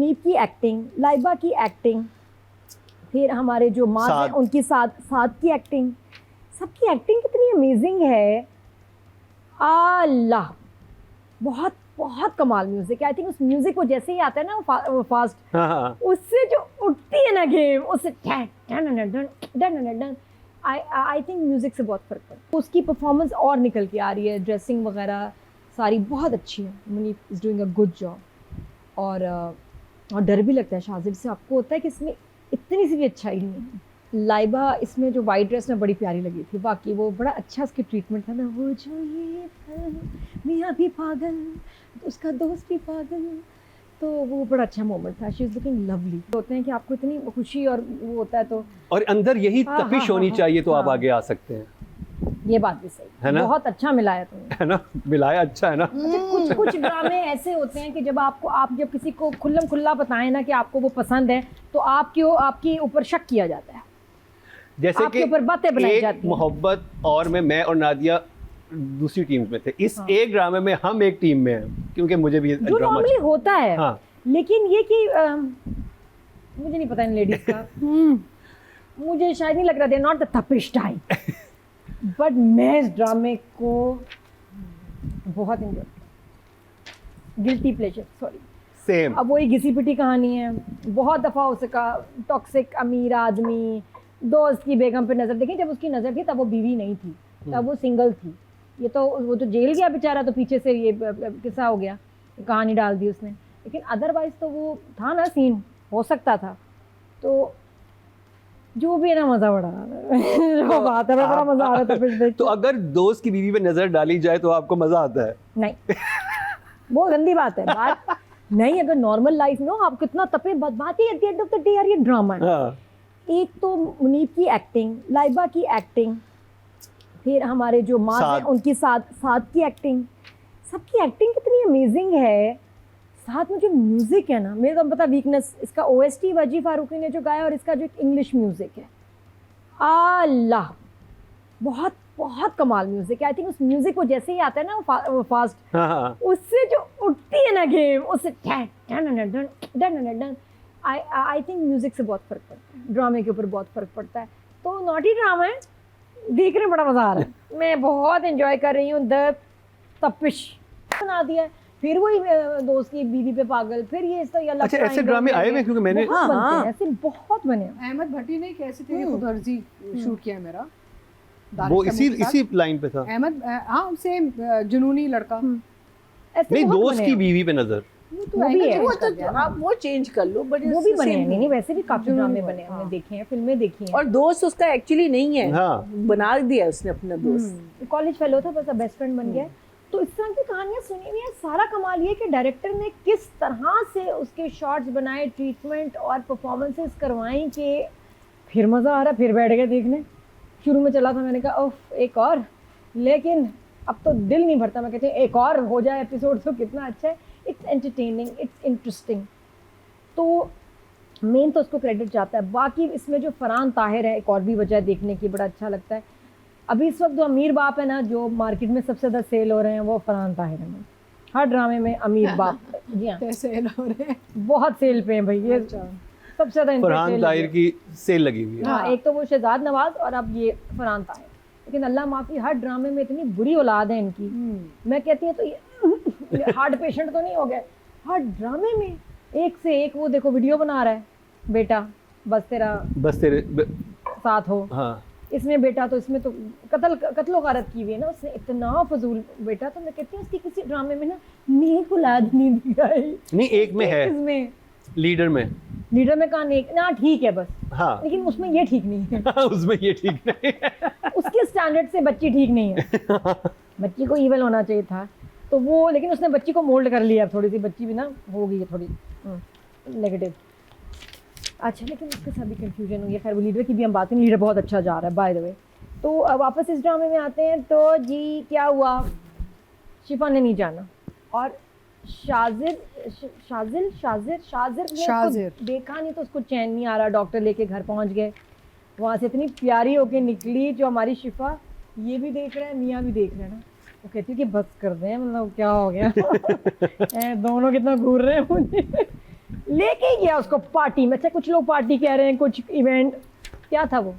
मुनीब की एक्टिंग, लाइबा की एक्टिंग, फिर हमारे जो माँ हैं उनकी साथ की एक्टिंग, सबकी एक्टिंग कितनी अमेजिंग है। अल्लाह, बहुत बहुत कमाल म्यूजिक है। आई थिंक उस म्यूजिक को जैसे ही आता है ना वो फास्ट, उससे जो उठती है ना गेम, उससे आई थिंक म्यूजिक से बहुत फर्क पड़ता है। उसकी परफॉर्मेंस और निकल के आ रही है, ड्रेसिंग वगैरह सारी बहुत अच्छी है। Munib is doing a good job. और डर भी लगता है शाजिब से, आपको होता है कि इसमें इतनी सी भी अच्छाई नहीं है। लाइबा इसमें जो वाइट ड्रेस में बड़ी प्यारी लगी थी, बाकी वो बड़ा अच्छा उसकी ट्रीटमेंट था ना, वो जो ये मियाँ भी पागल, उसका दोस्त भी पागल, तो वो बड़ा अच्छा मोमेंट था। She is looking lovely. होते हैं कि आपको इतनी खुशी और वो होता है तो, और अंदर यही तपिश होनी चाहिए तो आप आगे आ सकते हैं। ये बात भी सही है ना, बहुत अच्छा मिलाया तुमने, है ना, मिलाया अच्छा है ना। अच्छा, कुछ ड्रामे ऐसे होते हैं कि जब आप जब किसी को खुल्लम खुल्ला बताएं ना कि आपको वो पसंद है, तो आपके ऊपर शक किया जाता है, जैसे आपके ऊपर बातें बनाई जाती हैं। मोहब्बत और मैं और नादिया दूसरी टीम में थे, इस एक ड्रामे में हम एक टीम में हैं, क्योंकि मुझे भी जो नॉर्मली होता है। हाँ। लेकिन ये कि मुझे नहीं पता इन लेडीज का मुझे शायद नहीं लग रहा दे नॉट द तपिश टाइप, बट मैं इस ड्रामे को बहुत enjoy, guilty pleasure, sorry same. अब वही घिसी पिटी कहानी है, बहुत दफ़ा हो सका टॉक्सिक अमीर आदमी दोस्त की बेगम पे नज़र, देखिए जब उसकी नज़र थी तब वो बीवी नहीं थी, तब वो सिंगल थी। ये तो वो तो जेल गया बेचारा, तो पीछे से ये किस्सा हो गया, कहानी डाल दी उसने, लेकिन अदरवाइज तो वो था ना, सीन हो सकता था। तो जो भी है ना, मज़ा बड़ा जो बात है, बड़ा मज़ा आ रहा था फिर। तो अगर दोस्त की बीवी पे नज़र डाली जाए तो आपको मज़ा आता है? नहीं, वो गंदी बात है। बात नहीं, अगर नॉर्मल लाइफ में हो आप कितना तपे, बात ही at the end of the day यार ये ड्रामा है। एक तो मुनीब की एक्टिंग, लाइबा की एक्टिंग, फिर हमारे जो माँ हैं उनकी साथ की एक्टिंग, सबकी एक्टिंग कितनी अमेजिंग है। साथ में जो म्यूज़िक है ना, मेरे को पता वीकनेस इसका OST वजी फारूकी ने जो गाया, और इसका जो इंग्लिश म्यूज़िक है, अल्लाह, बहुत बहुत कमाल म्यूज़िक है। आई थिंक उस म्यूज़िक को जैसे ही आता है ना वो फास्ट, उससे जो उठती है ना गेम, उससे आई थिंक म्यूज़िक से बहुत फ़र्क पड़ता है, ड्रामे के ऊपर बहुत फ़र्क पड़ता है। तो नॉटी ड्रामा है, देखने में बड़ा मज़ा आ रहा है, मैं बहुत एंजॉय कर रही हूँ। द तपिश बना दिया है, फिर वही दोस्त की बीवी पे पागल, फिर ये इस तरह। अच्छा, ऐसे ड्रामे आए हैं? क्योंकि मैंने ऐसे बहुत बने। अहमद भट्टी ने कैसे तेरी खुदर्जी शूट किया मेरा, वो इसी लाइन पे था अहमद, हाँ सेम जुनूनी लड़का। नहीं, दोस्त की बीवी पे नजर, वो भी है, आप वो चेंज कर लो, बट वो भी बने हैं। नहीं, वैसे भी काफी ड्रामे बने हैं, हमने देखे हैं, फिल्में देखी हैं। और दोस्त उसका एक्चुअली नहीं है, बना दिया उसने अपना दोस्त, कॉलेज फेलो था, बस बेस्ट फ्रेंड बन गया। तो इस तरह की कहानियां सुनी हुई है। सारा कमाल ये कि डायरेक्टर ने किस तरह से उसके शॉट्स बनाए, ट्रीटमेंट और परफॉर्मेंसेस करवाई कि फिर मज़ा आ रहा, फिर बैठ गए देखने। शुरू में चला था, मैंने कहा ओह एक और, लेकिन अब तो दिल नहीं भरता, मैं कहती हूँ एक और हो जाए एपिसोड तो कितना अच्छा है। इट्स एंटरटेनिंग, इट्स इंटरेस्टिंग, तो मेन तो उसको क्रेडिट जाता है। बाकी इसमें जो फरहान ताहिर है, एक और भी वजह देखने की, बड़ा अच्छा लगता है। अभी इस वक्त जो अमीर बाप है ना, जो मार्केट में सबसे ज़्यादा सेल हो रहे हैं, वो फरहान ताहिर है। हर ड्रामे में अमीर बाप, जी हाँ, सेल हो रहे हैं, बहुत सेल पे हैं भाई, ये सबसे ज़्यादा फरहान ताहिर की सेल लगी हुई है। हाँ, एक तो वो शहजाद नवाज और अब ये फरहान ताहिर। लेकिन अल्लाह माफ़ी, हर ड्रामे में इतनी बुरी औलाद है इनकी, मैं कहती हूँ तो ये हार्ट पेशेंट तो नहीं हो गए, हर ड्रामे में एक से एक। वो देखो वीडियो बना रहा है बेटा, बस तेरे साथ हो। हाँ, इसमें बेटा तो इसमें तो कत्लो गारत की हुई है ना उसने, इतना फजूल बेटा। तो मैं कहती हूँ उसकी किसी ड्रामे में ना नेक औलाद नहीं दिखाई। नहीं, एक में है, इसमें लीडर में कहा नेक ना, ठीक है बस। हाँ, लेकिन उसमें ये ठीक नहीं है। उसमें ये ठीक नहीं है। उसके स्टैंडर्ड से बच्ची ठीक नहीं है। बच्ची को ईवल होना चाहिए था, तो वो, लेकिन उसने बच्ची को मोल्ड कर लिया। थोड़ी सी बच्ची भी ना हो गई है थोड़ी नेगेटिव। अच्छा, लेकिन उसके साथ भी कंफ्यूजन हुई है। खैर, वो लीडर की भी हम बात नहीं, लीडर बहुत अच्छा जा रहा है बाय द वे। तो अब वापस इस ड्रामे में आते हैं। तो जी क्या हुआ, शिफा ने नहीं जाना, और शाजिर देखा नहीं तो उसको चैन नहीं आ रहा। डॉक्टर लेके घर पहुंच गए, वहाँ से इतनी प्यारी होके निकली जो हमारी शिफा, ये भी देख रहा है, मियाँ भी देख रहे हैं ना। वो कहती है कि बस कर दें, मतलब क्या हो गया। दोनों कितना घूर रहे हैं मुझे। लेके ही गया उसको पार्टी में। अच्छा कुछ लोग पार्टी कह रहे हैं, कुछ इवेंट, क्या था वो?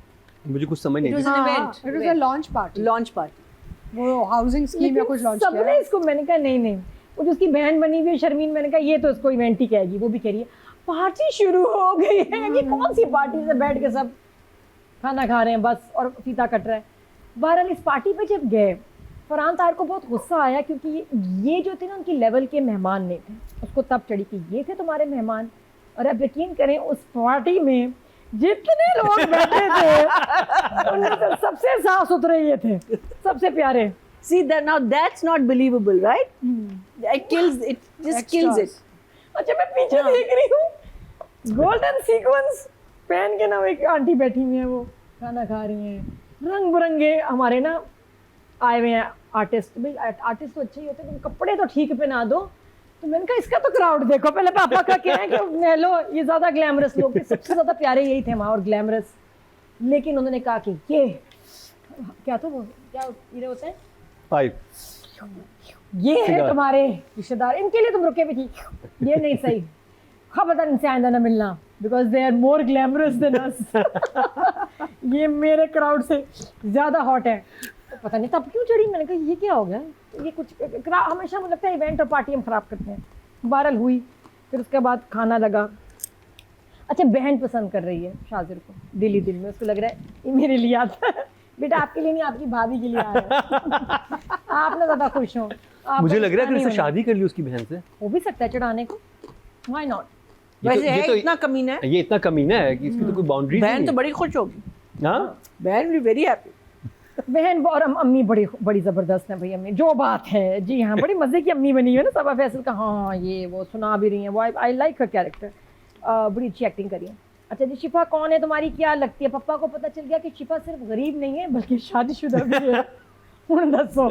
मुझे कुछ समझ नहीं It was आई। an हाँ, event. it was a launch party. Launch party. वो हाउसिंग स्कीम या कुछ लॉन्च किया सबने है। इसको, मैंने कहा नहीं वो जो उसकी बहन बनी हुई है शर्मीन, मैंने कहा ये तो इसको इवेंट ही कहेगी। वो भी कह रही है पार्टी शुरू हो गई है। ये कौन सी पार्टी से बैठ के सब खाना खा रहे हैं बस और फीता कट रहा है। बहरहाल इस पार्टी पे जब गए, फरहान ताहिर को बहुत गुस्सा आया क्योंकि ये जो थे ना उनकी लेवल के मेहमान नहीं थे। उसको तब चढ़ी कि ये थे तुम्हारे मेहमान। और अब यकीन करें उस पार्टी में जितने लोग बैठे थे उनमें से सबसे साफ सुथरे ये थे, सबसे प्यारे। See that now that's not believable, right? It kills it. Just kills it. अच्छा मैं पीछे देख रही हूँ, गोल्डन सीक्वेंस पहन के ना एक आंटी बैठी हुई है, वो खाना खा रही हैं। रंग बिरंगे हमारे ना आए हुए हैं आर्टिस्ट। भाई आर्टिस्ट तो अच्छे ही होते हैं, तुम कपड़े तो ठीक पहना दो। तो मैंने कहा इसका तो क्राउड देखो। पहले पापा का क्या है कि लो ये ज़्यादा ग्लैमरस लोग थे, सबसे ज़्यादा प्यारे यही थे वहाँ और ग्लैमरस। लेकिन उन्होंने कहा कि ये क्या तो वो क्या ये होते हैं, 5 ये है तुम्हारे रिश्तेदार, इनके लिए तुम रुके भी थी, ये नहीं सही, खबरदार इनसे आइंदा ना मिलना, because they are more glamorous than us. ये मेरे क्राउड से ज़्यादा हॉट है। तो पता नहीं तब क्यों चढ़ी। मैंने कहा ये क्या हो गया, ये कुछ हमेशा मुझे लगता है इवेंट और पार्टी हम ख़राब करते हैं। बहरहाल हुई, फिर उसके बाद खाना लगा। अच्छा बहन पसंद कर रही है शाजिर को दिली दिल में, उसको लग रहा है ये मेरे लिए आता है। बेटा आपके लिए नहीं, आपकी भाभी के लिए आया है। आप ना ज़्यादा खुश हो। मुझे लग रहा है कि उसने शादी कर ली उसकी बहन से। हो भी सकता है चढ़ाने को, व्हाई नॉट। वैसे है इतना कमीना है। ये इतना कमीना है कि इसकी तो कोई बाउंड्री नहीं बहन तो है। बड़ी खुश होगी। हाँ बहन भी वेरी हैप्पी। बहन और अम्मी बड़ी बड़ी ज़बरदस्त है भाई। अम्मी जो बात है, जी हाँ, बड़ी मज़े की अम्मी बनी है ना सबा फैसल का। हाँ ये वो सुना भी रही है, वो आई लाइक हर कैरेक्टर, बड़ी अच्छी एक्टिंग करी है। अच्छा जी शिफा कौन है तुम्हारी, क्या लगती है? पप्पा को पता चल गया कि शिफा सिर्फ गरीब नहीं है बल्कि शादीशुदा भी है। उन दसो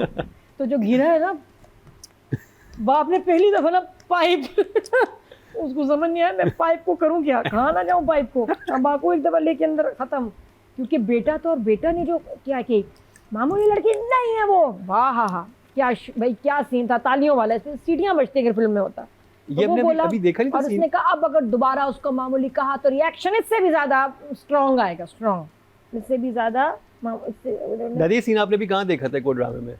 तो जो गिरा है ना बाप ने पहली दफ़ा ना पाइप उसको समझ नहीं आया मैं पाइप को करूँ क्या, कहाँ ना जाऊँ पाइप को। अब बाप को एक दफ़ा लेके अंदर ख़त्म, क्योंकि बेटा तो, और बेटा ने जो क्या कि मामूली लड़की नहीं है वो। वाह हा हा क्या भाई क्या सीन था, तालियों वाला, इसमें सीटियाँ बजती अगर फिल्म में होता। ये वो हमने बोला अभी देखा नहीं था और सीन। उसने कहा अब अगर दोबारा उसको मामूली कहा तो रिएक्शन इससे भी ज्यादा स्ट्रॉन्ग आएगा, स्ट्रॉन्ग इससे भी ज्यादा। दादी ये सीन आपने भी कहाँ देखा था कोई ड्रामे में,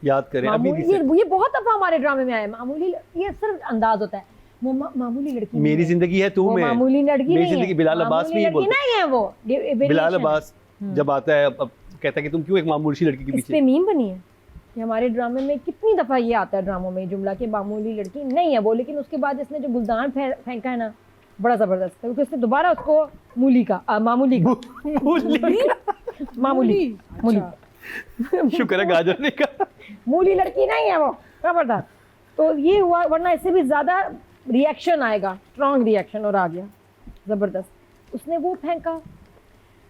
याद करें अभी ये बहुत दफा हमारे ड्रामे में आया। मामूली ये सिर्फ अंदाज होता है, वो मामूली लड़की मेरी नहीं जिंदगी है तू वो में, मामूली लड़की मेरी नहीं जिंदगी है, बिलाल अब्बास मामूली भी लड़की बोलते नहीं है वो। बिलाल अब्बास जब आता है अब कहता है कि तुम क्यों एक मामूली सी लड़की के इस पे पीछे। मीम बनी है कि हमारे ड्रामे में कितनी दफ़ा ये आता है ड्रामों में जुमला कि मामूली लड़की नहीं है वो। लेकिन उसके बाद इसने जो गुलदान फेंका है ना बड़ा ज़बरदस्त है, क्योंकि उसने दोबारा उसको मूली का मामूली का मामूली मूली शुक्र है गाजर ने कहा। मूली लड़की नहीं है वो, खबरदार। तो ये हुआ, वरना इससे भी ज़्यादा रिएक्शन आएगा, स्ट्रॉन्ग रिएक्शन, और आ गया ज़बरदस्त। उसने वो फेंका।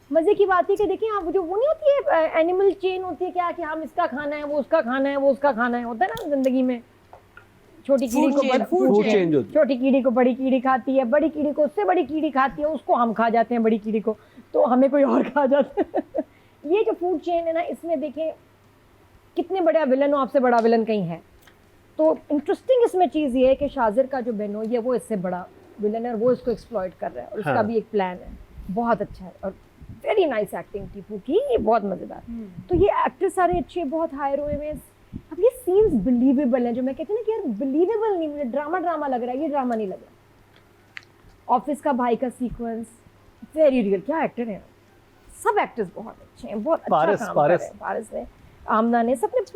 मज़े की बात है कि देखिए आप जो वो नहीं होती है एनिमल चेन होती है क्या, कि हम इसका खाना है वो उसका खाना है वो उसका खाना है, होता है ना ज़िंदगी में। छोटी कीड़ी को फूड चेंज होती है। छोटी कीड़ी को बड़ी कीड़ी खाती है, बड़ी कीड़ी को उससे बड़ी कीड़ी खाती है, उसको हम खा जाते हैं बड़ी कीड़ी को, तो हमें कोई और खा जाता है। ये जो फूड चेन है ना, इसमें देखें कितने बड़ा विलन हो, आपसे बड़ा विलन कहीं है। तो इंटरेस्टिंग इसमें चीज़ ये है कि शाजिर का जो बहनोई है वो इससे बड़ा विलन है और वो इसको एक्सप्लॉइट कर रहा है, और उसका हाँ। भी एक प्लान है। बहुत अच्छा है और वेरी नाइस एक्टिंग टीपू की, ये बहुत मज़ेदार। तो ये एक्टर सारे अच्छे, बहुत हायर हुए हैं। अब ये सीन्स बिलीवेबल हैं, जो मैं कहती हूँ ना कि यार बिलीवेबल नहीं, मुझे ड्रामा लग रहा है, ये ड्रामा नहीं लग रहा। ऑफिस का भाई का सीक्वेंस वेरी रियल, क्या एक्टर है, सब एक्टर्स बहुत अच्छे हैं, बहुत अच्छा काम कर रहे हैं। पारस ने, आमना ने, सबने